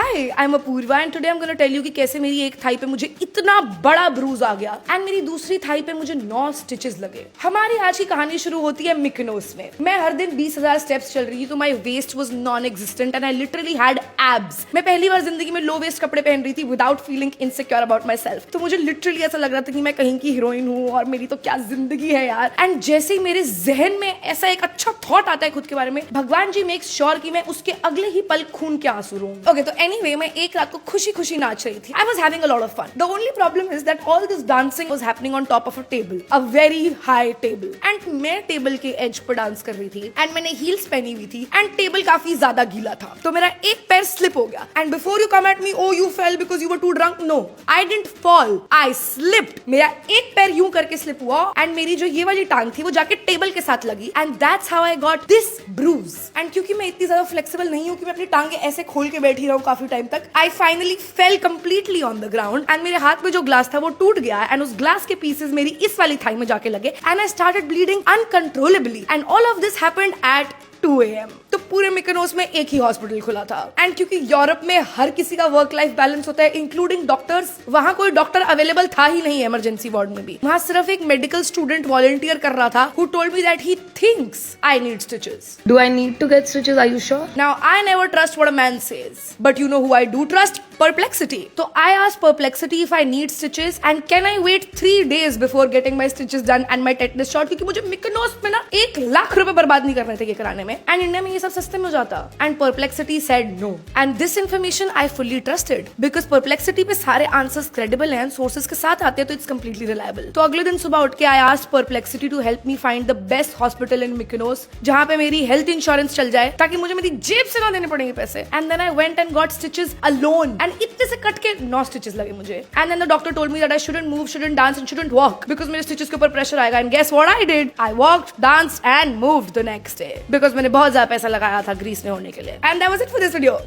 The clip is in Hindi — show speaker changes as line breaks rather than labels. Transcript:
Hi I am Apurva and today I am gonna tell you कि कैसे मेरी एक थाई पे मुझे इतना बड़ा ब्रूज आ गया एंड मेरी दूसरी थाई पे मुझे 9 स्टिचेस लगे। हमारी आज की कहानी शुरू होती है मिकनोस में। मैं हर दिन 20,000 स्टेप्स चल रही थी तो my waist was non existent and I literally had abs. मैं पहली बार जिंदगी में लो वेस्ट कपड़े पहन रही थी without feeling insecure about my self. तो मुझे लिटरली ऐसा लग रहा था कि मैं कहीं की हीरोइन हूँ और मेरी तो क्या जिंदगी है यार। एंड जैसे ही मेरे जहन में ऐसा एक अच्छा थॉट आता है खुद के बारे में, भगवान जी मेक्स श्योर कि मैं उसके अगले ही पल खून के आंसू रोऊं। ओके, तो एनीवे मैं एक रात को खुशी खुशी नाच रही थी। I was having a lot of fun. The only problem is that all this dancing was happening on top of a table, a very high table. And मैं टेबल के एज पर डांस कर रही थी एंड मैंने हील्स पहनी हुई थी एंड टेबल काफी ज्यादा गीला था। तो मेरा एक पैर स्लिप हो गया and before you come at me, oh you fell because you were too drunk, no I didn't fall, I slipped. मेरा एक पैर यूं करके स्लिप हुआ एंड मेरी जो ये वाली टांग थी वो जाके टेबल के साथ लगी and that's how I got this bruise. And क्योंकि मैं इतनी ज्यादा फ्लेक्सिबल नहीं हूँ कि मैं अपनी टांगे ऐसे खोल के बैठी रहूं काफी टाइम तक, I finally fail completely on the ground and मेरे हाथ में जो ग्लास था वो टूट गया एंड उस ग्लास के पीसेस मेरी इस वाली थाई में जाके लगे and I started bleeding uncontrollably and all of this happened at 2 AM। तो पूरे मिकनोस में एक ही हॉस्पिटल खुला था एंड क्योंकि यूरोप में हर किसी का वर्क लाइफ बैलेंस होता है इंक्लूडिंग डॉक्टर्स, वहां कोई डॉक्टर अवेलेबल था ही नहीं इमरजेंसी वार्ड में भी। वहां सिर्फ एक मेडिकल स्टूडेंट वॉलंटियर कर रहा था who told me that he thinks I need stitches. Do I need to get stitches? Are you sure? Now I never trust what a man says, but you know who I do trust? Perplexity. So I asked Perplexity if I need stitches and can I wait 3 days before getting my stitches done and my tetanus shot, क्योंकि मुझे मिकनोस में ना 1 लाख रुपए बर्बाद नहीं करने थे ये कराने में एंड इंडिया में ये सब सस्ते में हो जाता। And Perplexity said no and this information I fully trusted because Perplexity पे सारे आंसर्स क्रेडिबल हैं, सोर्सेज के साथ आते हैं तो इट्स कंप्लीटली रिलायबल। तो अगले दिन सुबह उठ के I asked Perplexity to help me find the best hospital in Mykonos जहाँ पे मेरी हेल्थ इंश्योरेंस चल जाए ताकि मुझे मेरी जेब से ना देने पड़ेंगे पैसे। And then I went and got stitches alone and इतने से कट के 9 स्टिचेस लगे मुझे। And then the doctor told me that I shouldn't move, shouldn't dance and shouldn't walk because मेरे स्टिचेस के ऊपर प्रेशर आएगा। And guess what I did, I walked, danced and moved the next day because मैंने बहुत ज्यादा पैसा लगाया था ग्रीस में होने के लिए। And that was it for this video.